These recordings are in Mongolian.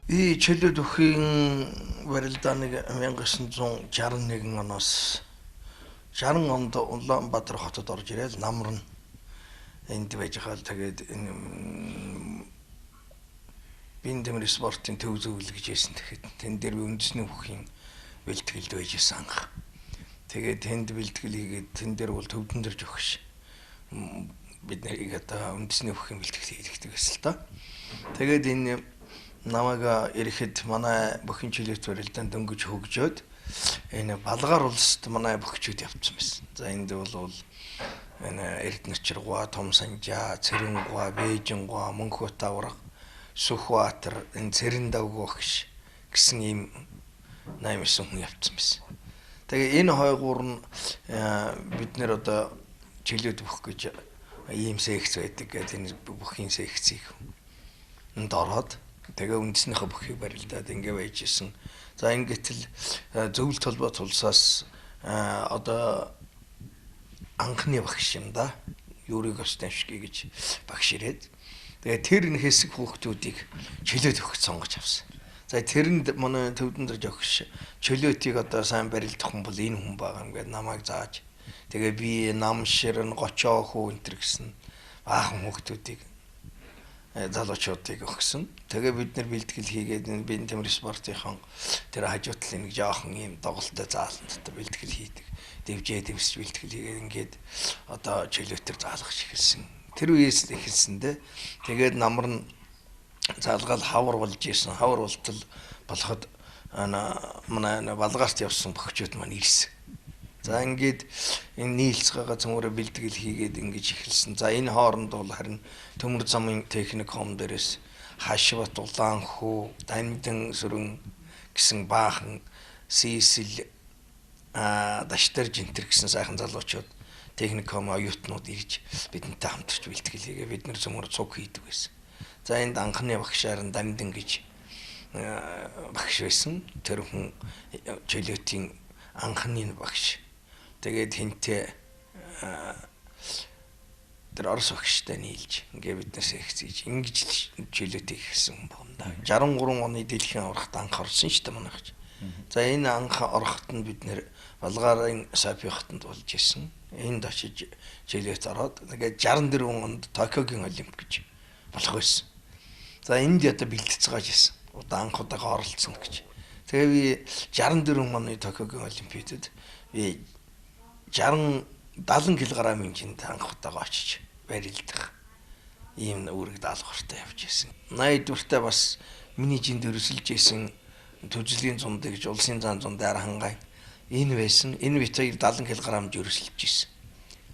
И чөлөөт өхийн барилдааныг 1961 оноос 60 онд Улаанбаатар хотод орж ирээд намран энд байж хаад тэгээд энэ бие дээмэр спортын төв зөвлөл гэж хэлсэн. Тэгэхэд тэн дээр үндэсний өхийн бэлтгэлд байж исэн анх. Тэгээд тэнд бэлтгэл хийгээд тэн дээр бол төвдөн дэрж өгч бид нарыг одоо үндэсний өхийн бэлтгэл хийдэг гэсэн л та. Тэгээд энэ намайг ирэхэд манай бүхэн чөлөөт барилдаанд дөнгөж хөгжөөд энэ Балгаар улсад манай бөхчүүд явцсан байсан. За энд бол энэ Эрдэнэчргуа, Том Санжаа, Цэрэнгуа, Бээжингуа, Мөнхбат авраг, Сүхбаатар, энэ Цэрэндавг гэсэн ийм 89 хүн явцсан байсан. Тэгээ энэ хойгуур нь бид нэр одоо чөлөөт бөх гэж ийм секц байдаг гэдэг энэ бүхийн секцийг энд ороод тэгээ үндэснийхээ бүхийг барилдаад ингэ байж исэн. За ингэтэл зөвлөлт холбоо тулсаас одоо анхны багш юм да. Юрий Гостемский гэж багш ирээд тэгээ тэр энэ хэсэг хүүхдүүдийг чөлөөт өгөх сонгож авсан. За тэрэнд манай төвдөн дэрж өгч чөлөөтийг одоо сайн барилдах хүн бол энэ хүн байгаа юм гээд намайг зааж тэгээ би нам ширэн гочоо хүү энэ төр гэсэн баахан хүүхдүүдийг залуучуудыг өгсөн. Тэгээ бид нар бэлтгэл хийгээд энэ бие дээмэр спортынхон тэр хажуу талын нэг жоохон ийм доголтой заалттай бэлтгэл хийдэг. Дэвжээ дэвсч бэлтгэл хийгээд ингээд одоо чөлөөтөр заалгах эхэлсэн. Тэр үеэс л эхэлсэндээ тэгээд намар нь заалгаал хавар болж исэн. Хавар болтол болоход манай Балгаарт явсан бөхчүүд маань ирсэн. За ингээд энэ нийлцгээгээ цөмөрө бэлтгэл хийгээд ингэж эхэлсэн. За энэ хооронд бол харин Төмөр замын техникум дээрээс Хашбат, Улаанхүү, Дамдин сүрэн гэсэн баахан Сисэл Даштар жинтэр гэсэн сайхан залуучууд техникум оюутнууд ирж бидэнтэй хамтарч бэлтгэл хийгээ бид нэр цөмөр цуг хийдэг байсан. За энд анхны багшаар нь Дамдин гэж багш байсан. Тэр хүн чөлөөтийн анхны багш. Тэгээд хинтээ тэр Орос багштай нийлж ингээ бид нар секц хийж ингэж чөлөөтэй хийсэн юм байна. 63 оны дэлхийн аврагт анх орсон шүү дээ манайх. За энэ анх орохт нь бид нэр Балгаарын Сапи хотод болж исэн. Энд очиж чөлөөт ороод тэгээд 64 онд Токиогийн олимп гэж болох байсан. За энд ята бэлтгэж исэн. Анх удаага оролцсон гэж. Тэгээ би 64 оны Токиогийн олимпиадад би 70 кг хэмжээнд анх удаага очиж барилдах ийм үүрэг даалгавартай явж исэн. 80 дуртай бас миний жинд өрсөлж исэн төжлийн зундыг гэж улсын зан зун дээр хангай энэ байсан. Энэ битээр 70 кг өрсөлж исэн.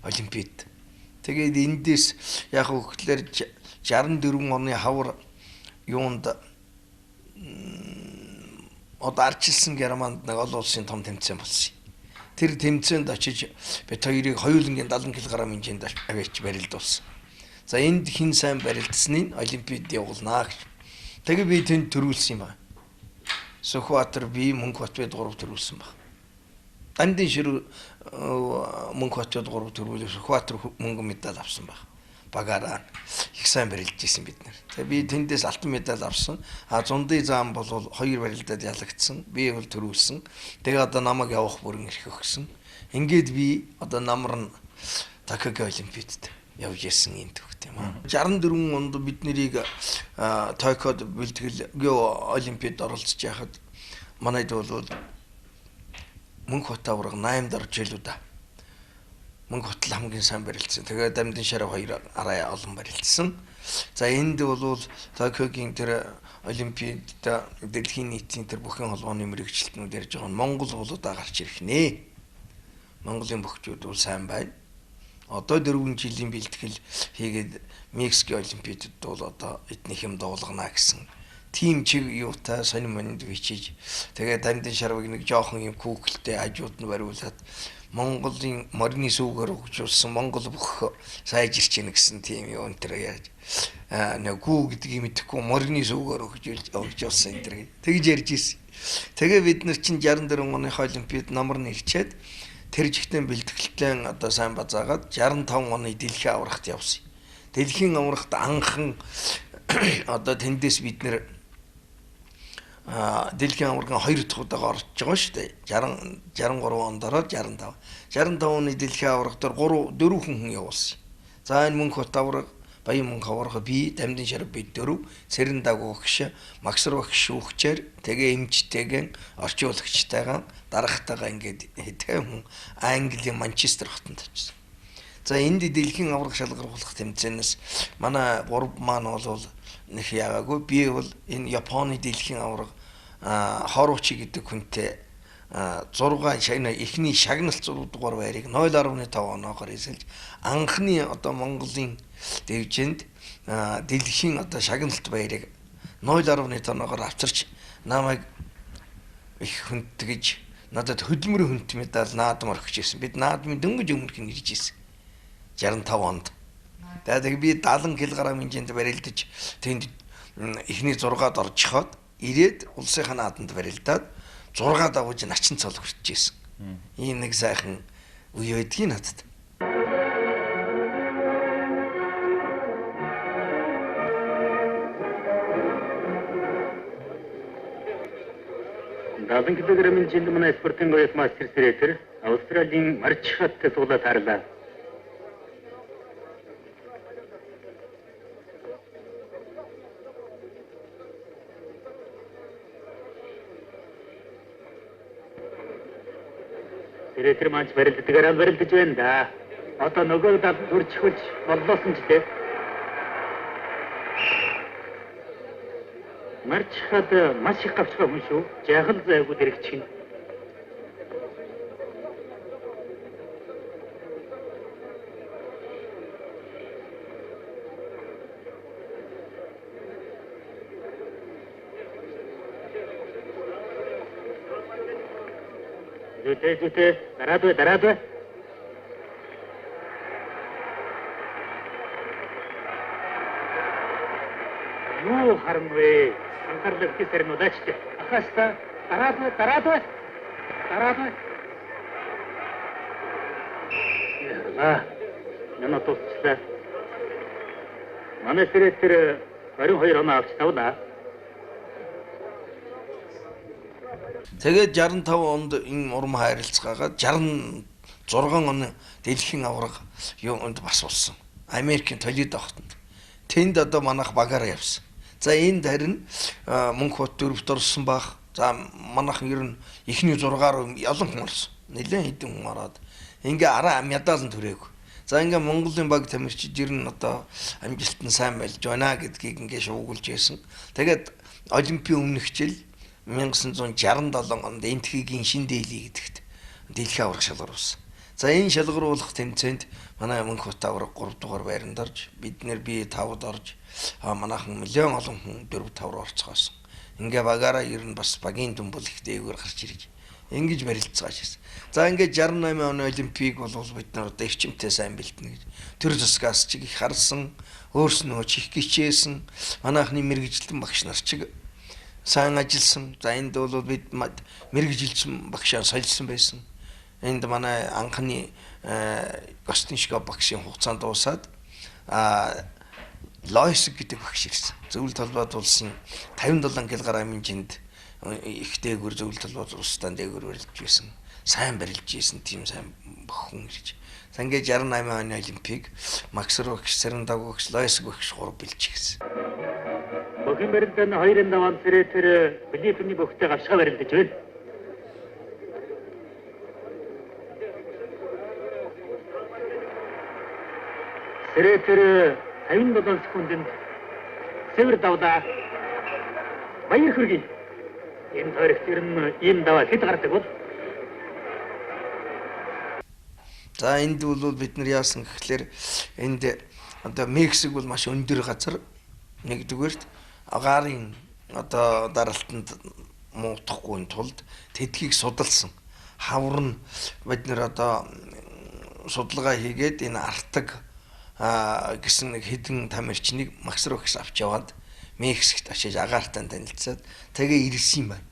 Олимпиад. Тэгээд эндээс яг хөглөр 64 оны хавар юунд одоо арчилсан Германд нэг олон улсын том тэмцээн болсон. Тэр тэмцээнд очиж бид хоёрыг хоёулангийн 70 кг хэмжээнд аваач барилдуулсан. За энд хин сайн барилдсныг олимпиад явуулнаа гэж. Тэгээ би тэнд төрүүлсэн юм байна. Сүхбаатар би Мөнхбат бид 3 төрүүлсэн баг. Дамдын шир Мөнхбат бид 3 төрүүлээ Сүхбаатар мөнгө медаль авсан баг. Багаараа их сайн барилдж исэн бид нар. Тэгээ би тэндээс алтан медаль авсан. Зундын зам бол 2 барилдаад ялагдсан. Би бол төрүүлсэн. Тэгээ одоо намайг явах бүрэн эрх өгсөн. Ингээд би одоо намар нь Токио олимпиадад явж исэн юм төгт юм аа. 64 онд бид нарыг Токиод бэлтгэл олимпиад оролцож яхад манайд бол Мөнхбат авраг 8 дарж илүү да. Мөнхбат хамгийн сайн барилдсан. Тэгээд Дамдын шарав 2 арай олон барилдсан. За энд бол Токиогийн тэр олимпиад дэлхийн нийтийн тэр бүхэн холбооны мэрэгчлэтнүүд ярьж байгаа нь Монгол улуудаа гарч ирэх нэ. Монголын бөхчүүд бол сайн байна. Одоо 4 жилийн бэлтгэл хийгээд Мексикийн олимпиадад бол одоо эднийх юм дуулгана гэсэн тим чиг юутай сонин монд бичиж тэгээд Дамдын шарвыг нэг жоохон юм күүклтэй хажууд нь бариулаад Монголын морины сүүгээр хөгжүүлсэн Монгол бүх сайжирч ийн гэсэн тийм юм энэ төр яаж нэг гүү гэдгийг мэдэхгүй морины сүүгээр хөгжүүлсэн энэ төр тэгж ярьж ирсэн. Тэгээ бид нар чинь 64 оны олимпиад намар нь ирчээд тэр жигтэн бэлтгэлтэн одоо сайн базаагаад 65 оны дэлхийн аврагт явсан. Дэлхийн аврагт анхан одоо тэндээс бид нэр дэлхийн аварга 2 дахь удаага орж байгаа шүү дээ. 60 63 онд ороод 65. 65 оны дэлхийн аварга дээр 4 хүн явуулсан. За энэ Мөнх Бат аварга, Баян Мөнх аварга би, Дамдын Шарав би 4, Цэрэн Дагуу багш, Магсар багш шүүгчээр тэгээ эмчтэйгэн орчуулагчтайгаа дарагтайгаа ингээд хэдхэн хүн Английн Манчестер хотод очсон. За энд дэлхийн аварга шалгаруулах тэмцээнээс манай гурав маань бол нэг ягаагүй би бол энэ Японы дэлхийн аварга Хоручи гэдэг хүнтэй 6 шагна эхний шагналт 6 дугаар байрыг 0.5 оноогоор эсэлж анхны одоо Монголын дэвжинд дэлхийн одоо шагналт байрыг 0.5 оноогоор авчирч намайг их хүндгэж надад хөдөлмөрийн хүнд медаль наадмаар өгч ирсэн. Бид наадмын дөнгөж өмнөх нь ирж ирсэн. 65 онд. Тэгээд би 70 кг хэмжээнд барилдаж тэнд эхний 6-ад орчиход ирээд улсын наадамд барилдаад 6 давж начин цол хүрчихсэн. Ийм нэг сайхан үе байдгийг надад. Далан килограммын жинд манай спортын гоёс мастер Сретер Австралийн Марчхаттай суулаад харлаа. Сретер манч барилддаг барилдаж байна да. Одоо нөгөө дал төрчихвч боллоосон ч дээ. Марчхад маш их гавчгаа хүн шүү. Жахал зайгүй дэрэгч чинь. Зүйтэй дараад бай. Юу харамвэ? Анхаарлыг хийсээр нүдачтэй. Ахаста дараад бай. Яа. Яна тусчлаа. Манай Сретер 22 оноо авч тавлаа. Тэгээд 65 онд энэ урам хайралцгаагаад 66 оны дэлхийн аварга юунд бас болсон. Америкийн Толидо хотод. Тэнд одоо манайх багаараа явсан. За энд харин Мөнх Бат 4-т орсон баг. За манайхан ер нь эхний 6-аар олон хүн орсон. Нэлээд хэдэн хүн ороод ингээ араа медаль төрөөг. За ингээ Монголын баг тамирчид ер нь одоо амжилт нь сайн болж байна гэдгийг ингээ шуугуулж байсан. Тэгээд Олимпийн өмнөх жил 1967 онд Энтхигийн шин дээлий гэдэгт дэлхийн аварга шалгаруулсан. За энэ шалгаруулах тэмцээнд манай Мөнх Бат аварга 3 дугаар байранд орж, би 5-д орж, манайхан миллион олон хүн 4-5 руу орцгоосон. Ингээ багаараа ер нь бас багийн дүнбол их дээгүүр гарч ирж ингэж барилцгааж байсан. За ингээд 68 оны Олимпийг бол бид нар одоо эрчимтэй сайн бэлтэнэ гэж төр засгаас чиг их харсан, өөрснөө чих гिचээсэн, манайхны мэрэгжилтэн багш нар чиг сайн ажилласан. За энд бол бид мэрэгжилсэн багшаа солилсон байсан. Энд манай анхны Гостиншко багшийн хугацаанд дуусаад Лойс гэдэг багш ирсэн. Зөвлөлт толгойд улсын 57 кг хэмжээнд их дээгүүр зөвлөлт толгойд улстай дээгүүр барилж байсан. Сайн барилж байсан тийм сайн хүн ирж. Сангээ 68 оны Олимпийг Магсар багш, Цэрэн Дагуу багш, Лойс багш 3 бэлчихсэн. Бохин барилдан 2-5 он Сретер Филиппиний бөхтэй гавшгаа барилдаж байна. Сретер 57 секундэнд цэвэр давлаа. Баяр хүргэе. Энэ тойрогт ер нь ийм даваа хэд гардаг бол? За энд бол бид нар яасан гэхлээр энд одоо Мексик бол маш өндөр газар. Нэгдүгээрт агаарын одоо даралтанд муутахгүй тулд тэдхийг судалсан. Хавар нь бид нар одоо судалгаа хийгээд энэ артаг гэсэн нэг хэдэн тамирчныг Магсар багш авч яваад Мексикт очиж агаартай танилцаад тэгээ ирсэн юм байна.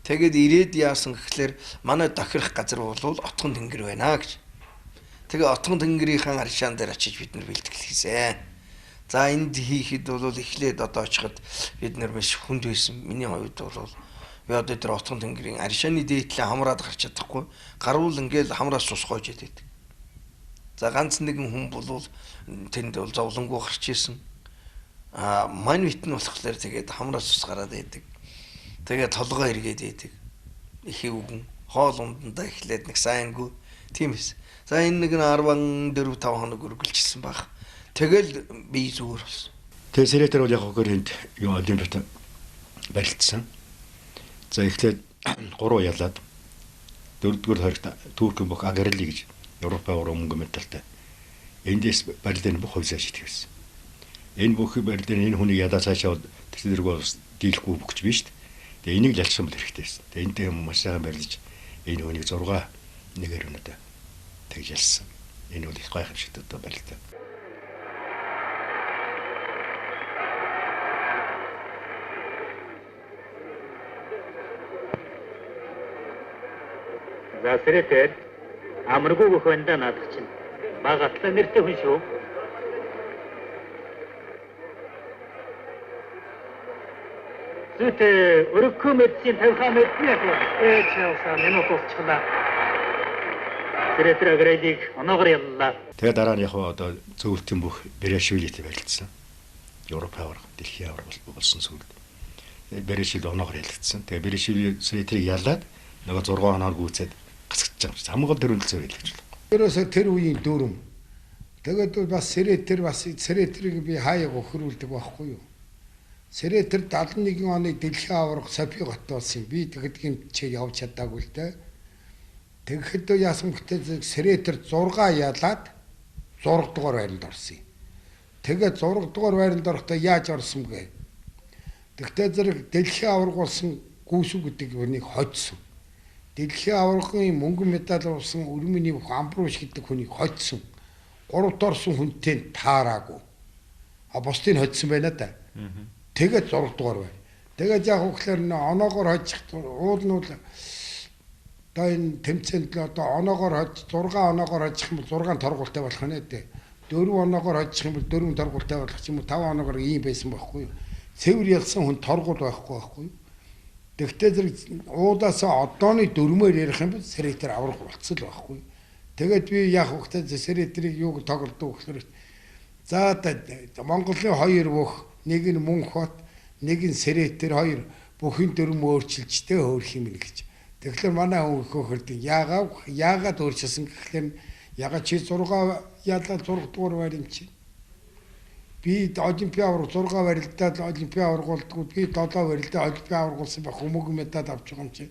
Тэгээд ирээд яасан гэхлээр манай тохирох газар бол Отгон тэнгэр байна гэж. Тэгээ Отгон тэнгэрийн аршаан дээр очиж бид нар бэлтгэл хийсэн. За энд хийхэд бол эхлээд одоо очиход бид нар маш хүнд байсан. Миний хувьд бол Би одоо тэр отгон тэнгэрийн аршааны дээдлээ хамраад гарч чадахгүй. Гарвал ингээл хамраас цус гоож идэв. За ганц нэгэн хүн бол тэнд бол зовлонгоо гарч исэн. Мань вит нь болохоор тэгээд хамраас цус гараад байдаг. Тэгээд толгой эргээд байдаг. Их үгэн хоол ундандаа эхлээд нэг сайнгүй тийм эс. За энэ нэг 14 5 хоног үргэлжилсэн баг. Тэгэл би зүгээр болсон. Тэгээ сэрэтэр бол яг гөрөнд юу олимпиад барилдсан. За эхлээд 3 ялаад 4-р хоригт Туркийн бүх Аграли гэж Европын мөнгө медальтай. Эндээс барилдын бүх хувьсаа шитгэсэн. Энэ бүх барилдын энэ хүний ядаа цаашаа тэрдэрг бас дийлэхгүй бүгч биш шүү дээ. Тэгээ энийг л ялсан бол хэрэгтэй байсан. Тэгээ энтэй маш сайхан барилж энэ хүнийг 6 нэгээр өнөдөө тэгж ялсан. Энэ бол их гайхамшигт одоо барилдаа. За сэрэтэр амаргүй хөхөндөө наадах чинь багатлаа нэртэй хүн шүү. Зүтэ өргөм мэдсэн тавхаа мэднэ яг чаасаа минутусчлаа. Сэрэтэр агралиг оноогоор яллаа. Тэгээ дараа нь яг одоо зөвлөлтийн бүх Берешвилитэй барилдсан. Европ аварга, дэлхийн аварга болсон зүйл. Берешвили оноогоор ялагдсан. Тэгээ Берешвили сэрэтэрийг ялаад нөгөө 6 хоног гүйцээд гацчихж байгаа. Хамгаал төрөлцөө байлгаж байна. Ерөөсө тэр үеийн дүрм. Тэгээд бас сэрэтэрийг би хаяг өхрүүлдэг байхгүй юу? Сэрэтэр 71 оны дэлхийн аварга Софи гот болсон. Би тэгэдгийн чи явж чадаагүй л дээ. Тэгэхэд яасан гэвэл сэрэтэр 6 ялаад 6 дугаар байранд орсон юм. Тэгээд 6 дугаар байранд орохдоо яаж орсон бэ? Тэгтээ зэрэг дэлхийн аварга болсон гүйсүү гэдэг хүнийг хоцсон. Дэлхийн аваргын мөнгөн медаль авсан Өрмөний Амбруш гэдэг хүнийг хоцсон. 3-т орсон хүнтэй таараагүй. Бусдыг хоцсон байна да. Тэгээд 6 дугаар байна. Тэгээд яг хөглөр оноогоор хожих уул нь одоо энэ тэмцээнд л одоо оноогоор хож 6 оноогоор хожих юм бол 6 торгуултай болох нь дээ. 4 оноогоор хожих юм бол 4 торгуултай болох ч юм уу 5 оноогоор ийм байсан байхгүй юу? Цэвэр ялсан хүн торгуул байхгүй юу? Тэгтээ зэрэг уудаасаа одооны дөрмөөр ярих юм бол сэрэтэр аврах болцол байхгүй. Тэгээд би яг хөөхтэй сэрэтэрийг юуг тоглодог гэхээр за Монголын 2 бүх нэг нь Мөнхбат нэг нь сэрэтэр 2 бүхэн дөрм өөрчилжтэй хөөх юм гэж. Тэгэхээр манай хүн хөөхөрдөг яагаад өөрчилсөн гэхээр ягаад чи 6 ялаад 6 дугаар байр юм чи. Би олимпиад аврах 6 барилдаад олимпиад аврагуулдгүй би 7 барилдаа олимпиад аврагуулсан байх хүмүүн медаль авч байгаа юм чи.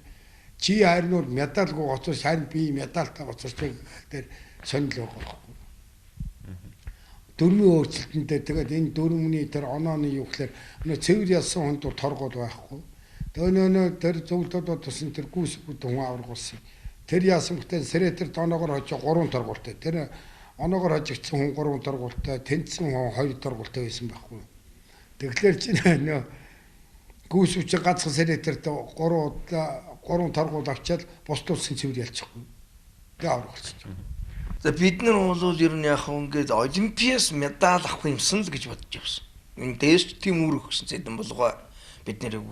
Чи харин бол медальгүй гоцоор харин би медальтай гоцоор тэгэхээр сонирхол байхгүй. Дөрмийн өөрчлөлтөндөө тэгээд энэ дөрмөний тэр онооны юу гэхээр нөө цэвэр ялсан хүнд бол торгол байхгүй. Тэгээд нөө тэр зөвлөлтөд тусан тэр гүйсгүүд хүн аврагуулсан. Тэр яасан гэвэл сэрэтэр доноогоор хожиж 3 торгуултай. Тэр оноогоор хожигдсан хүн 3 торгуултай, тэнцсэн хүн 2 торгуултай байсан байхгүй. Тэгэхээр чи нөө гүйсвч ганцхан сэрэтэрт 3 торгуул авчаад бус тулсын цэвэр ялчихгүй. Тэгээ аврагуулчих. За бид нар бол ер нь яг ингээд олимпиас медаль авах юмсан л гэж бодож явсан. Энэ дээш тийм үүрэг өгсөн зэдэн болгоо бид нэрийг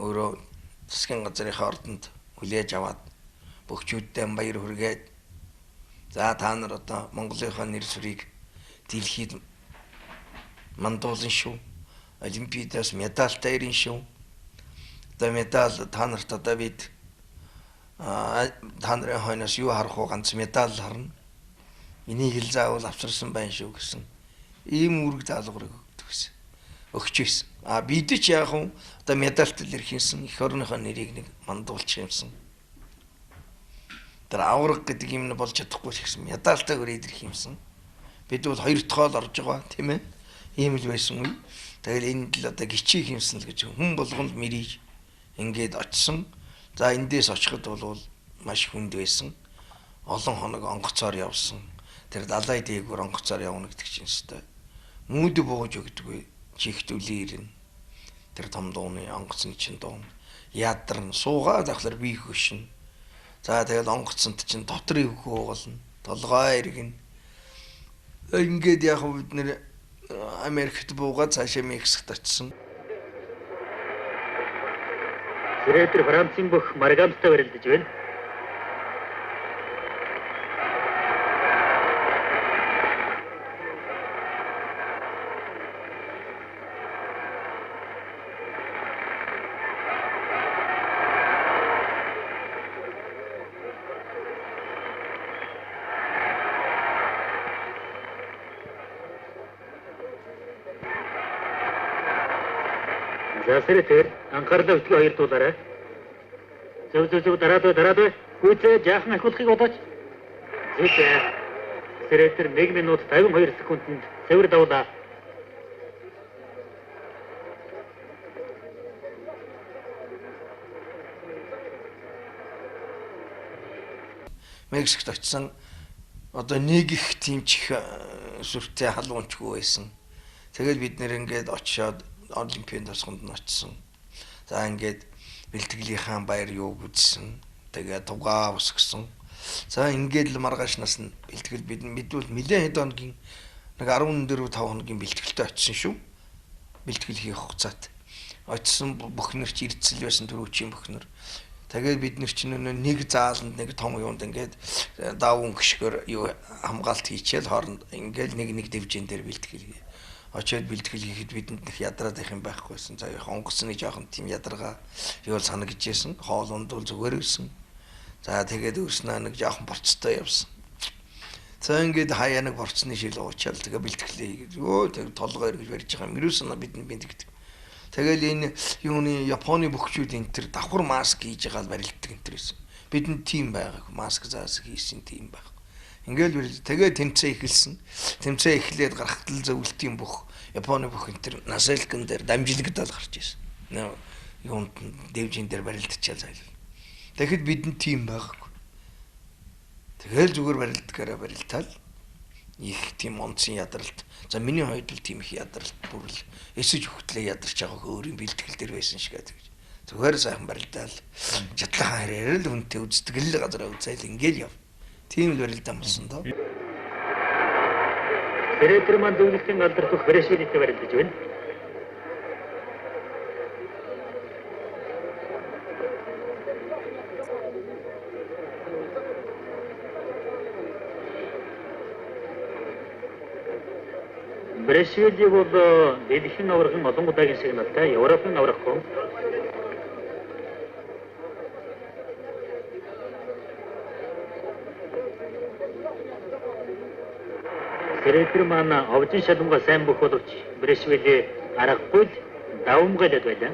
өөрөө засгийн газрынхаа ордонд хүлээж аваад бөхчүүдтэй баяр хүргээд за та нар одоо Монголынхаа нэр сүрийг дэлхийд мандуулсан шүү. Олимпиадаас медальтай ирэн шүү. Одоо медаль та нарт одоо бид та нарын хойноос юу харах вэ? Ганц медаль харна. Энийг л заавал авчирсан байна шүү гэсэн ийм үүрэг даалгаврыг өгч байсан. Бид ч яг хүн одоо медальтай л ирэх юмсан эх орныхоо нэрийг нэг мандуулчих юмсан. Тэр авраг гэдэг юм нь болж чадахгүй ч гэсэн медальтай өрөөд ирэх юмсан. Бид бол 2 дахь л орж байгаа тийм ээ. Ийм л байсан үе. Тэгэл энд л одоо гिचих юмсан л гэж хүн болгонд мэрийж ингээд очсон. За эндээс очиход бол маш хүнд байсан. Олон хоног онгоцоор явсан. Тэр далай дээгүүр онгоцоор явна гэдэг чинь өстой. Мүүд бууж өгдөггүй. Чихт үлээ ирнэ. Тэр том дууны онгоцны чин дуун. Ядарна суугаад ахлаар би хөшин. За тэгэл онгоцонд чин дотрыг хөөголно. Толгой иргэн. Ингээд яг бид нэр Америкт буугаад цаашаа Мексикт очсон. Сэрэтэр Францын бүх маргаамстай барилдаж байна. За сэрэтэр анхаарлаа битгий хоёр дуулаарай. Зөв дараад бай. Гүйцээ жаахан ахиулахыг бодооч. Зүйтэй. Сэрэтэр 1 минут 52 секундэд цэвэр давлаа. Мексикт очсон одоо нэг их тимчих сүртэй халуунчгүй байсан. Тэгэл бид нэр ингээд очиод Олимпийн тосгонд нь очсон. За ингээд бэлтгэлийнхаа баяр юуг үзсэн. Тэгээ тугаа усгсан. За ингээд л маргаашнаас нь бэлтгэл бид мэдвэл нэлээд хэд хоногийн нэг 14-5 хоногийн бэлтгэлтэй очсон шүү. Бэлтгэл хийх хугацаат. Очсон бүхнэр ч ирцэл байсан төрүүчийн бүхнэр. Тэгээд бид нар чинь нэг зааланд нэг том юунд ингээд давун гიშгөр юу хамгаалт хийчихэл хооронд ингээд нэг дэвжэн дээр бэлтгэл. Очоод бэлтгэл хийхэд бидэнд их ядраад их юм байхгүйсэн. За хонгоцны жоохон тийм ядаргаа юу санагдажсэн. Хоолунд бол зүгээр байсан. За тэгээд өрснөө нэг жоохон борцтой явсан. За ингээд хаяа нэг борцны шил уучаал тэгээ бэлтгэлээ хийгээд өө тэг толгой эргэж барьж байгаа юм. Юусэн бидэнд бинтгдэг. Тэгэл энэ юуны Японы бөхчүүд энэ төр давхар маск хийж байгаа л барилддаг энэ төрсэн. Бидэнд тийм байгааг маск заас хийсэн тийм байх. Ингээл тэгээ тэмцээ эхэлсэн. Тэмцээ эхлээд гарахтал зөвлөлтийн бүх Японы бүх энэ төр Насэлкэн дээр дамжлагдаад гарч ирсэн. Юунд дэвжин дээр барилдчихал зайлал. Тэгэхэд бидэнд тийм байгааг. Тэгэл зүгээр барилдгаараа барилтаал их тийм онцгийн ядралт. За миний хувьд л тийм их ядралт бүрл эсэж хөтлөө ядарч байгаа өөрийн бэлтгэл дээр байсан шиг гэдэг. Зүгээр сайхан барилдаал. Чадлахаа хараарай л үнтэй үздэг л газар үзэл ингээл яв. Тийм л барилдаа болсон доо. Сэрэтэр маань зөвлөлтийн алдар дэх Брэшвилтэй барилдаж байна. Брэшвили бол дэлхийн аврагын олон удаагийн сигналтай Европын авраггүй. Сэрэтэр маань овжин шалангаа сайн бүх боловч Брэшвили аргагүй л давмгайлаад байлаа.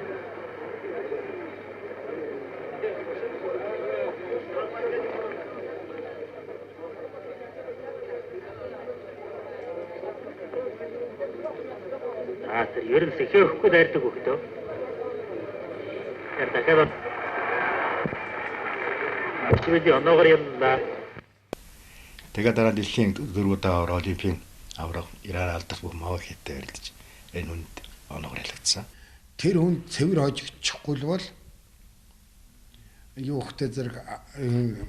Тэр ер нь сэхэхгүй дайрдаг хөхтөө. Тэр дахиад Брэшвили оноогоор явлаа. Тэгээ дараа дэлхийн 4 удаа Олимпийн авраг Иран алдарт бүх мав хэттэй барилдаж энэ хүнд оноогоор ялагдсан. Тэр хүн цэвэр хожигдчихгүй л бол юу хөхтэй зэрэг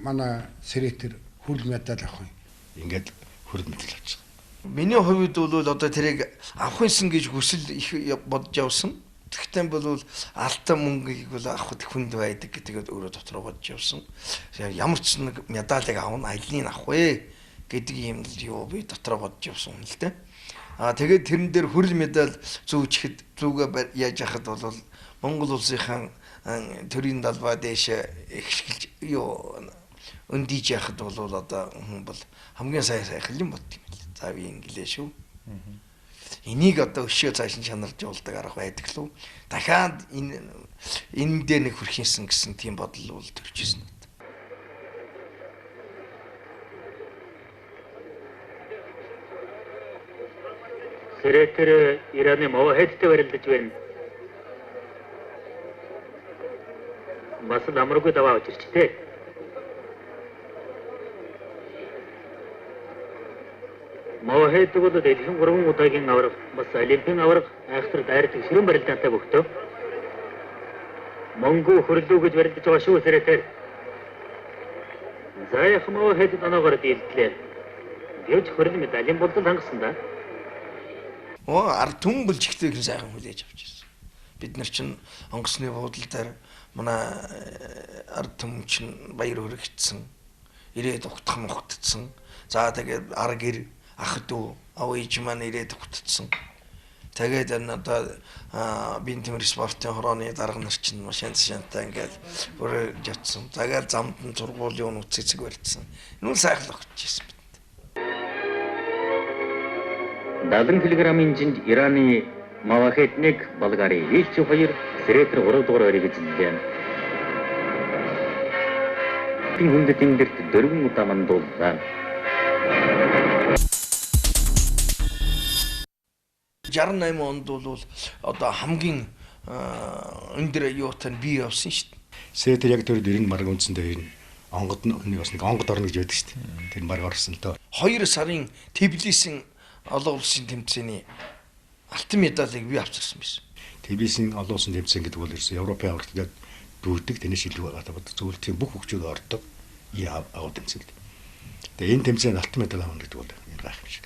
манай Сэрэтэр хүрл медаль авах юм. Ингээд хүрл медаль авчих. Миний хувьд бол одоо тэрийг авахынсан гэж хүсэл их бодож явсан. Тэгтээ бол алтан мөнгийг бол авах хүнд байдаг гэдгээд өөрөө дотроо бодож явсан. Ямар ч нэг медалийг авах алийг авах вэ гэдэг юм л юу би дотроо бодож явсан юм л дээ. Тэгээд тэрэн дээр хүрл медаль зүүчихэд зүгээ яаж яхад бол Монгол улсынхаа төрийн далбаа дээш ихшгэлж юу өндийж яхад бол одоо хүн бол хамгийн сайхан юм бод юм. За би инглээ шүү. Энийг одоо өшөө цааш нь чанарж явуулдаг арга байдаг лу. Дахиад энэ дээр нэг хүрхийнсэн гэсэн тийм бодол бол төрчихсэн. Сэрэтэр Ираны Мовхэдтэй барилдаж байна. Бас л амаргүй даваа очирчтэй. Мовхэд бол дэлхийн 3 удаагийн авраг, бас Олимпийн авраг айхтар дайрдаг ширүүн барилдаантай бөхтөө. Монгол хөрлөө гэж барилдаж байгаа шүү Сэрэтэр. Заяах Мовхэд оноогоор дийлдлээ. Гэвч хөрөл медалийн болдол хангасан да. Ард түмэн бүлжигтэй их сайхан хүлээж авч ирсэн. Бид нар чинь онгоцны буудлын дээр манай ард түмэн чинь баяр хүрэгдсэн. Ирээд угтдсан. За тэгээд ар гэр ах дүү ав ээж маань ирээд угтдсан. Тэгээд одоо бие тамир спортын хорооны дарга нар чинь машин шантай ингээд бүр жатсан. Тэгээд замд нь зургуулын үцэцэг барьдсан. Энэ сайхан өгчээсэн бид. 70 кг-ийн жинд Ираны Мавахетник Болгари Вильч 2 Сретер 3 дугаар орийг эзэллээ. Энэ хүндэт тэнгэрт дөрвөн удаа мандууллаа. 68 онд бол одоо хамгийн өндөр юутай бий явсан шүү дээ. Сэтэр яг тэр дэрэн марг үндсэндээ ирнэ. Онгод нь бас нэг онгод орно гэж байдаг шүү дээ. Тэр марг орсон л доо. 2 сарын Тбилисийн олон улсын тэмцээний алтан медалийг би авчирсан байсан. Тбилисийн олон улсын тэмцээн гэдэг бол ерөөсөө Европын аврагтад дүүрдэг тэнэш илүү байгаа бод зөвхөн тийм бүх хөгжүүд ордог. Аваад тэмцэлд. Тэгээ энэ тэмцээнд алтан медаль авах гэдэг бол гайхах юм шиг.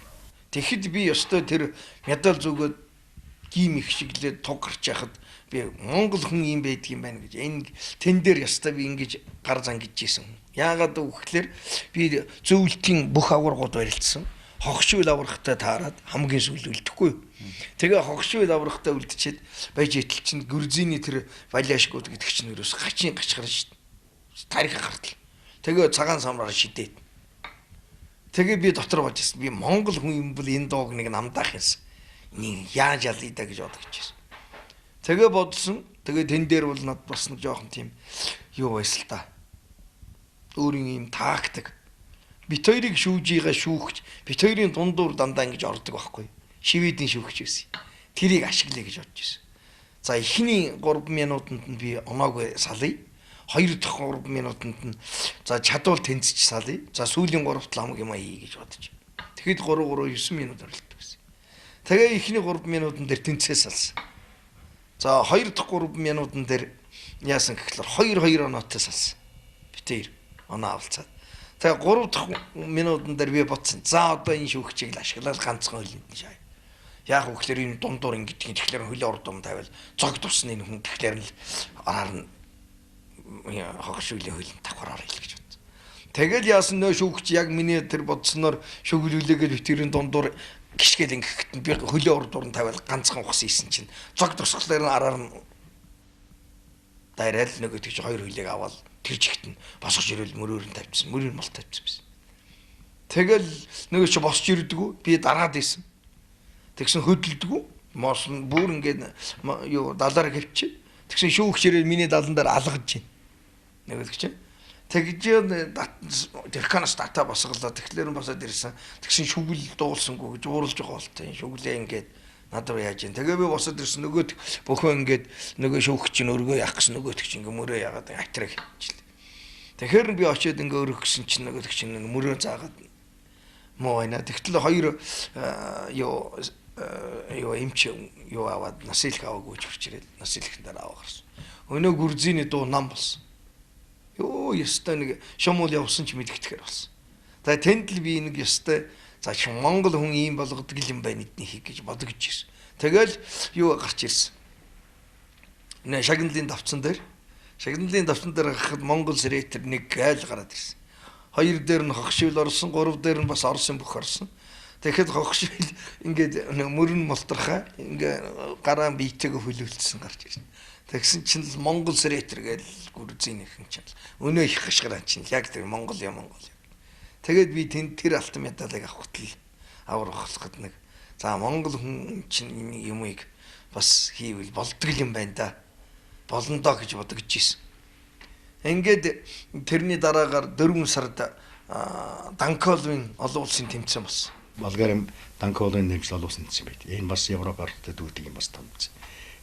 Тэгэхэд би ёстой тэр медаль зүгөөд гим их шиглээд туг гарч яхад би Монгол хүн юм байдгийм байна гэж энэ тэн дээр ёстой би ингэж гар зангиж ийсэн. Яагаад гэвэл би зөвлөлтийн бүх аваргууд барилдсан. Хогшуул аврагтай таарад хамгийн сүүл үлдэхгүй. Тэгээ хогшуул аврагтай үлдчихэд байж итэл чинь Гүрзиний тэр Валяшгууд гэдэг чинь ерөөс хачин гачгарна шүү дээ. Тарих гартал. Тэгээ цагаан самраар шидээд. Тэгээ би дотор бож ирсэн. Би Монгол хүн юм бол энэ доог нэг намдаах юмсан. Нэг яаж ялъя да гэж бодож ирсэн. Тэгээ бодсон. Тэгээ тэн дээр бол над бас нэг жоохон тийм юу байсал та. Өөрийн юм тактик. Бит хоёрыг шүүжигээ шүүхч. Бит хоёрын дундуур дандаа ингэж ордог байхгүй. Шивэдийн шүүхч байсан. Тэрийг ашиглая гэж бодож ирсэн. За эхний 3 минутанд нь би оноогүй салъя. 2 дахь 3 минутанд нь за чадвал тэнцэж салъя. За сүүлийн 3 талаа юм аяа гэж бодож. Тэгэхэд 3 9 минут оролддог байсан. Тэгээ эхний 3 минутан дээр тэнцээ салсан. За 2 дахь 3 минутан дээр яасан гэхлээр 2 оноотой салсан. Битээр оноо авалцаад. Тэгээ 3 дахь минутан дээр би бодсон. За одоо энэ шүүгчийг л ашиглаад ганцхан хөлөнд нь шаа. Яг үгээр энэ дундуур ингэдэг тэгэхээр хөлөө урдум тавиал цог тусны энэ хүн тэгэхээр л араар нь хогшуулийн хөлн давхраар ил гэж бодсон. Тэгэл яасан нөө шүүгч яг миний тэр бодсноор шүглүүлээгээд битэрийн дундуур гიშгэл ингэхэд би хөлөө урдуур нь тавиал ганцхан ухсан ийсэн чинь цог тусгалаар нь араар нь дайраал нөгөө тийч 2 хөлийг аваад тэр чигт нь босгож ирэл мөрөөр нь тавьчихсан. Мөрөөр мал тавьчихсан байсан. Тэгэл нөгөө чи босч ирдэггүй би дараад ийсэн. Тэгсэн хөдөлдөггүй. Мос нь бүр ингээд юу далаар хөвчээ. Тэгсэн шүүгчээрээ миний далан дээр алгаж байна. Нэг чинь тэгж техниканаас дата босголоо. Тэгэхээр босоод ирсэн. Тэгсэн шүгэл дуулсангүй гэж ууралж байгаа болтой. Шүглээ ингээд надад яаж юм. Тэгээ би босоод ирсэн нөгөөд бөхөө ингээд нөгөө шүүгч чинь өргөө яах гэсэн нөгөөд чинь ингээд мөрөө яагаад атраг хийчихлээ. Тэгэхээр би очиод ингээд өргөх гэсэн чинь нөгөөд чинь мөрөө заагаад муу байна. Тэгтэл 2 юу эмч юу аваад насилх аваагүй ч хурч ирээд насилхын дараа аваа гарсан. Өнөө Гүрзиний дуу нам болсон. Йоо ёстой нэг шумуул явсан ч мэдгэтгэхэр болсон. За тэнд л би нэг ёстой за чи Монгол хүн ийм болгодог юм байна эдний хийг гэж бодогч ирсэн. Тэгэл юу гарч ирсэн. Нэ шагналын давцсан дээр гарахад Монгол Сретер нэг гайл гараад ирсэн. 2 дээр нь хогшуул орсон, 3 дээр нь бас орсон бүх орсон. Тэгэхэд хогшуул ингээд мөрөн молторхаа ингээ гараа биетэйг хөлөвлөсөн гарч ирсэн. Тэгсэн чинь Монгол Сретер гэж Гүрзийн ихэнх чинь өнөө их хашгираа чинь яг тэр Монгол юм. Тэгээд би тэр алтан медалийг авахтал аврахлахад нэг за Монгол хүн чинь юмыг бас хийвэл болдго юм байна да. Болно доо гэж бодож ирсэн. Ингээд тэрний дараагаар 4 сард Данколын олон улсын тэмцээн болсон. Болгарийн Данколын нэмжил олон улсын тэмцээн байт. Энэ бас Европ аргад дүүдэг юм бас томцсон.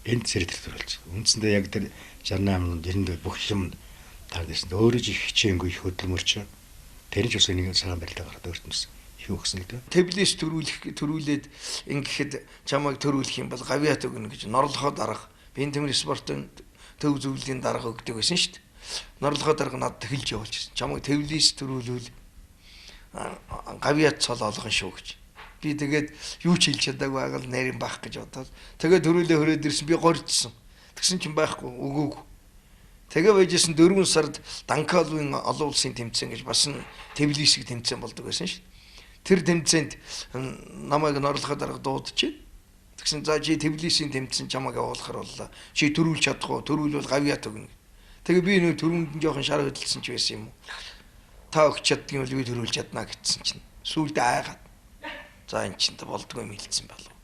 Энд Сретер төрүүлж. Үндсэндээ яг тэр 68 90-д бүх юм таарсан. Өөрөө ч их хичээнгүй их хөдөлмөрч. Тэр ч бас энийг цагаан барилдаа гаргаад өөртнөөс их өгсөн гэдэг. Тбилис төрүүлээд ингэхэд чамайг төрүүлэх юм бол гавьяат өгнө гэж норлохоо дарга. Бие тамир спортын төв зөвлөлийн дарга өгдөг байсан шүү дээ. Норлохоо дарга надад хэлж явуулж ирсэн. Чамайг Тбилис төрүүлвэл гавьяат цол олгон шүү гэж. Би тэгээд юу ч хэлж чадаагүй байгаад нарийн баах гэж бодоод тэгээд төрүүлээ хөрөөд ирсэн би горьдсон. Тэгсэн чинь байхгүй өгөөг. Тэгээ байжсэн 4 сард Данкалвын олон улсын тэмцээн гэж бас Тбилисиг тэмцээн болдог байсан шүү. Тэр тэмцээнд намайг норлоход дарга дуудчих. Тэгсэн за чи Тбилисийн тэмцээн чамайг явуулахар боллоо. Чи төрүүлж чадахгүй, төрүүлвэл гавьяат өгнө. Тэгээ би нэг төрөнд нь жоохон шар хөдөлсөн ч байсан юм уу. Та өгч чаддгийн бол би төрүүлж чадна гэсэн чинь сүүлдээ айгаад. За эн чинь болдгоо юм хэлсэн болов.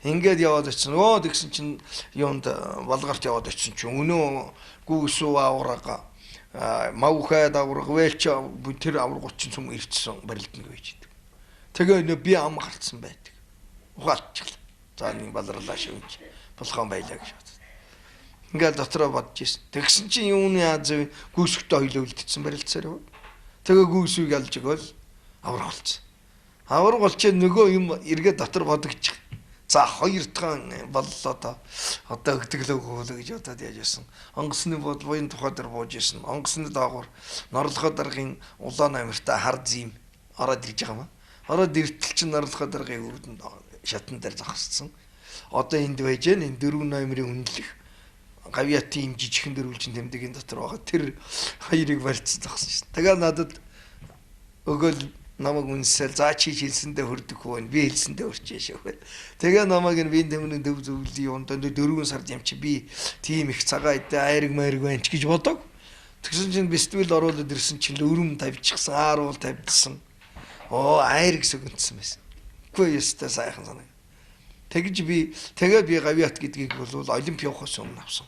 Ингээд яваад очсон. Тэгсэн чинь юунд Болгарт яваад очсон чинь өнөө гүүсүү аврага мавхай давраг вэлч тэр авраг 30 цум ирчихсэн барилдна гэж байдаг. Тэгээ би ам гарцсан байдаг. Ухаалчихлаа. За нэг баларлаа шивж болохон байлаа гэж бодсон. Ингээд дотроо бодож ирсэн. Тэгсэн чинь юуны аз гүүсгтээ хоёлоо үлдсэн барилдсаар яваа. Тэгээ гүүсвийг алж өгөөл авраг болсон. Авраг болчиход нөгөө юм эргээ дотор бодогч. За хоёр дахь боллоо одоо өгдөглөө хөөлө гэж бодоод яаж байсан. Онгоцны бодлогын тухай дээр бууж ирсэн. Онгоцны доогуур норлохоо даргын улаан амиртай хар зим ороод ирж байгаа юм. Ороод иртэл чинь норлохоо даргын өрдөнд шатан дээр зогссон. Одоо энд байж гэн энэ 4 номерын үнэлэх гавьяатын жижигхэн дөрвөлжин тэмдгийн дотор байгаа. Тэр хоёрыг барьцсан зогсон шин. Тэгээ надад өгөөл намайг үнсэл за чи хэлсэндээ хөрдөх хөө би хэлсэндээ хөрчээ шүү. Тэгээ намайг энэ вин тэмрийн төв зөвлөлийн онд 4 сард юм чи би тийм их цагаа идэ айраг майраг байна ч гэж бодог. Тэгсэн чинь фестивал оруулаад ирсэн чинь өрөм тавьчихсан, ааруул тавьдсан. Айраг сүгэнтсэн байсан. Үгүй ёстой сайхан санаа. Тэгээ би гавьяат гэдгийг бол олимп явахаас өмнө авсан.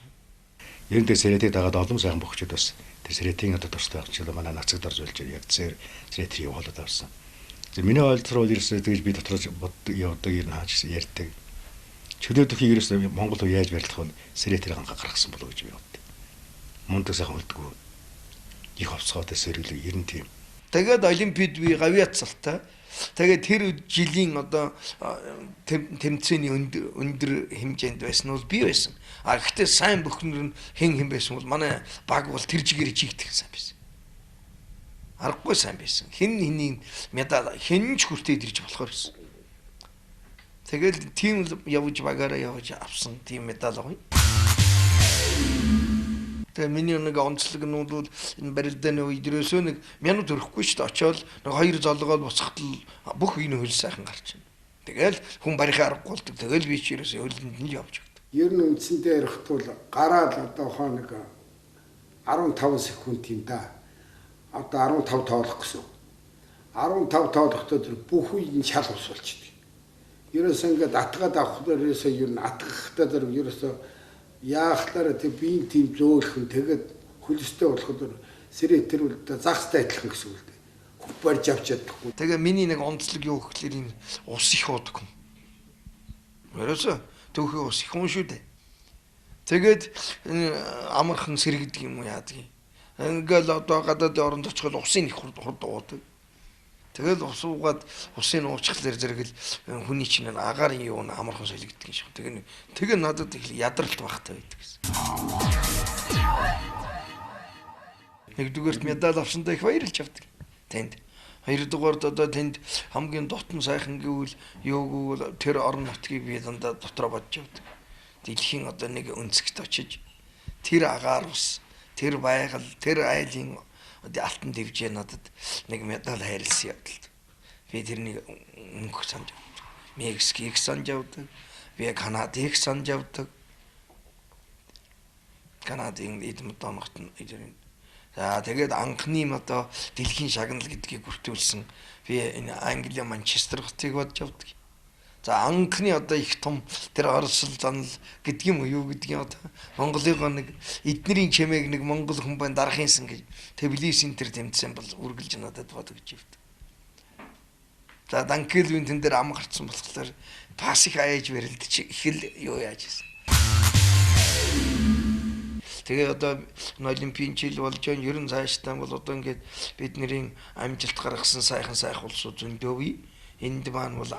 Ер нь сэрэтэд дагаад олон сайхан бохчод бас. Тэр сэрэтийн одоо тустай авчлаа манай нацаг дор зөвлөж яг сэрэт явуулаад авсан. За миний ойлголтоор ерөөсөө тэгж би дотроо явдаг ер нь хааж ярьдаг. Чөлөөдөх ерөөсөө Монгол уу яаж барилдах вэ? Сэрэтээр гаргасан болов гэж би боддог. Мундаг сайхан үлдгүү. Их овцгоотой сэргэлэг ер нь тийм. Тэгээд олимпиад би гавьяат цалтай. Тэгээд тэр жилийн одоо тэмцээний өндөр хэмжээнд байсан бол би байсан. Гэхдээ сайн бүхнэр нь хэн байсан бол манай баг бол тэр жигээр чигдэх сайн байсан. Аргагүй сайн байсан. Хэн хэний медаль хэн ч хүртээд ирж болохоор байсан. Тэгэл тийм явж багаараа явж авсан тийм медаль гоё. Тэгээ миний нэг онцлог нь бол энэ барилдааны үедрөөсөө нэг минут өрөхгүй шүү дээ. Очоод нэг хоёр золгоод буцхтал бүх энэ хөл сайхан гарч байна. Тэгэл хүн барихаа аргагүй болдог. Тэгэл би ч ерөөсөө хөлөнд нь явж өгдөг. Ер нь үндсэндээ ярихтул гараад одоо хоо нэг 15 секунд юм да. Одоо 15 тоолох гэсэн. 15 тоолохдоо тэр бүх үе нь шал ус болчихдог. Ерөөсөө ингээд атгаад авахлаар ерөөсөө ер нь атгахтаа тэр ерөөсөө яахлаараа тэг биеийн тийм зөөлхөн тэгээд хөлстэй болоход сэрээ тэр үл загстай адилхан гэсэн үг л дээ. Хөв барьж авч чадахгүй. Тэгээ миний нэг онцлог юу гэхэлэр энэ ус их уудаг юм. Ерөөсөө түүхий ус их уун шүү дээ. Тэгээд амархан сэргдэг юм уу яадаг юм. Ингээл одоо гадаадын оронд очиход усын их хурд уудаг. Тэгэл ус уугаад усын уучхлаар зэрэгэл хүний чинь агарын юу н амархан солигддаг юм шиг. Тэгээ надад их ядралт багтай байдаг гэсэн. Нэгдүгээрт медаль авсандаа их баярлж авдаг. Тэнд. Хоёрдугаарт одоо тэнд хамгийн дотн сайхан гэвэл юуг тэр орон нутгийг би дандаа дотроо бодож явдаг. Дэлхийн одоо нэг өнцгт очиж тэр агаар ус, тэр байгаль, тэр айлын алтан дэвжээ надад нэг медаль хайрлсан явдал. Би тэрнийг өнгөх санаж авдаг. Мексикийг санаж авдаг. Би Канадыг санаж авдаг. Канадын эдмэд оногт нь ирэн. За тэгээд анхны одоо дэлхийн шагнал гэдгийг бүртгүүлсэн би энэ Англи Манчестер хотыг бодож авдаг. За анхны одоо их том тэр орсол занал гэдэг юм уу юу гэдэг юм одоо Монголын нэг эднэрийн чимээг нэг монгол хүн байна дарахынсан гэж Тбилисийн тэр тэмцээн бол үргэлж надад бодогч явдаг. За Данкелвин тэн дээр ам гарцсан болохоор пас их аяаж барилдчих их л юу яаж ийсэн. Тэгээ одоо олимпийн жил болж байгаа ер нь цаашдаа бол одоо ингээд бидний амжилт гаргасан сайхан улсууд зөндөө бий. Энд маань бол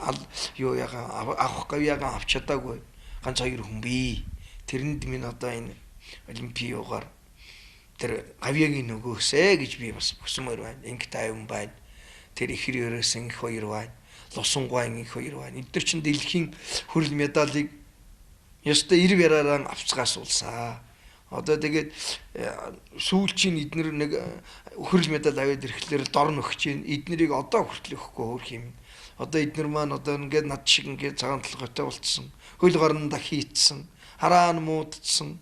юу яга авах гавьяага авч чадаагүй ганц хоёр хүн бий. Тэрэнд минь одоо энэ олимпиогоор тэр гавьяагийн нөгөөсэй гэж би бас хүсмээр байна. Инг тайван байна. Тэр их хэрэгээс инг хоёр байна. Лосонгуайн инг хоёр байна. Эдгээр чинь дэлхийн хөрөл медалийг Ёстой 90 яраараа авцгаас улсаа. Одоо тэгээд сүүлчийн эднэр нэг хөрөл медаль аваад ирэхлээр дор нөхч чинь эднэрийг одоо хүртэл өгөхгүй хөрх юм. Одоо эднэр маань одоо ингээд над шиг ингээд цагаан толгойтой болцсон. Хөл горнонда хийцсэн. Хараа нь муудцсан.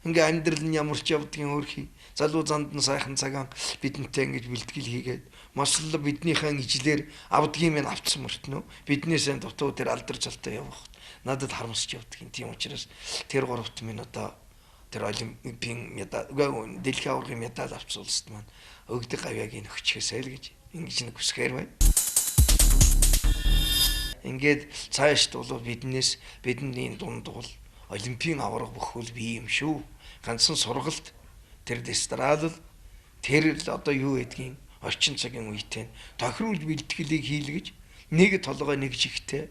Ингээ амьдрал нь ямарч явдгийн хөрхий. Залуу занд нь сайхан цагаан бидэнтэй ингэж бэлтгэл хийгээд масл биднийхэн ижлэр авдгийн минь авцсан мөртнө. Биднээсээ дутуу тэр алдарч алтай явах. Надад харамсч явдгийн. Тийм учраас тэр гуравт минь одоо тэр олимпийн медаль, дэлхийн аваргын медаль авсан улсад маань өгдөг авьяагийн өгчгээсэй л гэж ингэж нэг хүсгээр байна. Ингээд цаашд бол бидний дунд бол олимпийн аварга бөхөл бий юм шүү. Ганцхан сургалт тэр эстрадал тэр л одоо юу гэдгийг орчин цагийн үеийн тохируулж бэлтгэлийг хийлгэж нэг толгой нэг жигтэй.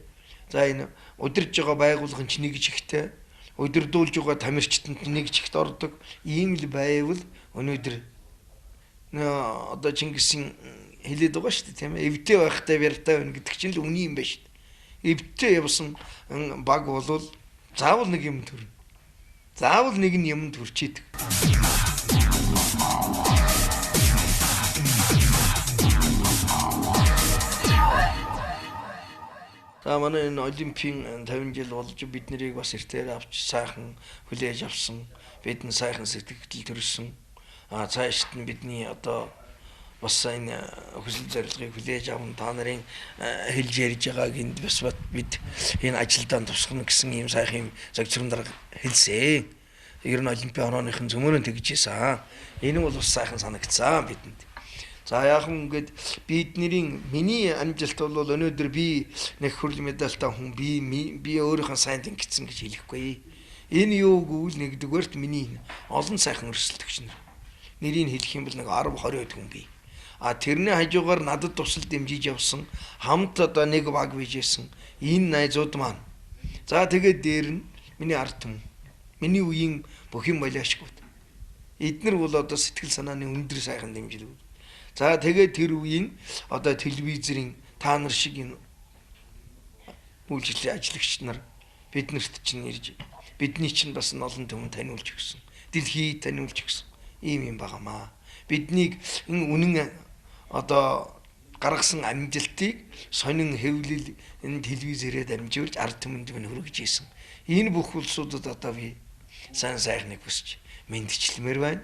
За энэ удирж байгаа байгууллагын ч нэг жигтэй. Удирдуулж байгаа тамирчтанд нэг жигт ордог. Ийм л байвал өнөөдөр одоо Чингисийн хэлээд байгаа шүү дээ тийм ээ. Эвдээ байхтай барьтай байна гэдэг чинь л үний юм байна шүү дээ. Эвдээ явсан баг болвол заавал нэг юм төрнө. Заавал нэг нь юм төрчийдэг. За манай энэ олимпийн 50 жил болж бид нарыг бас эртээр авч сайхан хүлээж авсан. Бидний сайхан сэтгэл төрсөн. Цаашд нь бидний одоо бас энэ хүсэл зорилгыг хүлээж аван та нарын хэлж ярьж байгааг энд бас бид энэ ажилдаа тусгана гэсэн ийм сайхан зөвчрөн дарга хэлсэн. Ер нь олимпийн орооныхын зөмөрөө тэгжсэн. Энэ бол бас сайхан санагдсан бидэнд. За яг ингээд миний амжилт бол өнөөдөр би нэг хөрөл медальтай хүн би өөрийнхөө сайнд ингэсэн гэж хэлэхгүй. Энэ юу гэвэл нэгдүгээрт миний олон сайхан өрсөлдөгч нэрийг хэлэх юм бол нэг 10 20 хүн бий. Тэрний хажуугаар надад тусал дэмжиж явсан хамт одоо нэг баг бижсэн энэ найзууд маань. За тэгээд дээр нь миний ард түмэн. Миний үеийн бүх юм болиашгүй. Эднэр бол одоо сэтгэл санааны өндөр сайхан дэмжлэг. За тэгээд тэр үеийн одоо телевизийн та нар шиг энэ үйлчлэлийн ажлагч нар биднэрт чинь ирж бидний чинь бас олон түмэн таниулж өгсөн. Дэлхийд таниулж өгсөн. Ийм байгаамаа. Биднийг энэ үнэн одоо гаргасан амжилтыг сонин хэвлэл энэ телевизээрээ дамжуулж ард түмэнд минь хүргэж ийсэн. Энэ бүх улсуудад одоо би сайн сайхныг хүсэж мэндчлэмээр байна.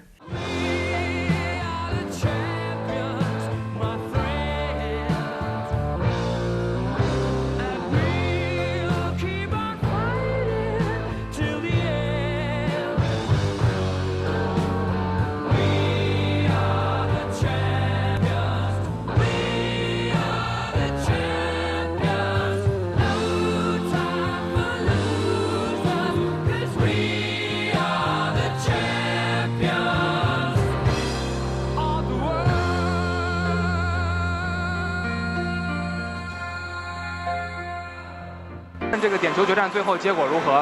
这个点球决战最后结果如何？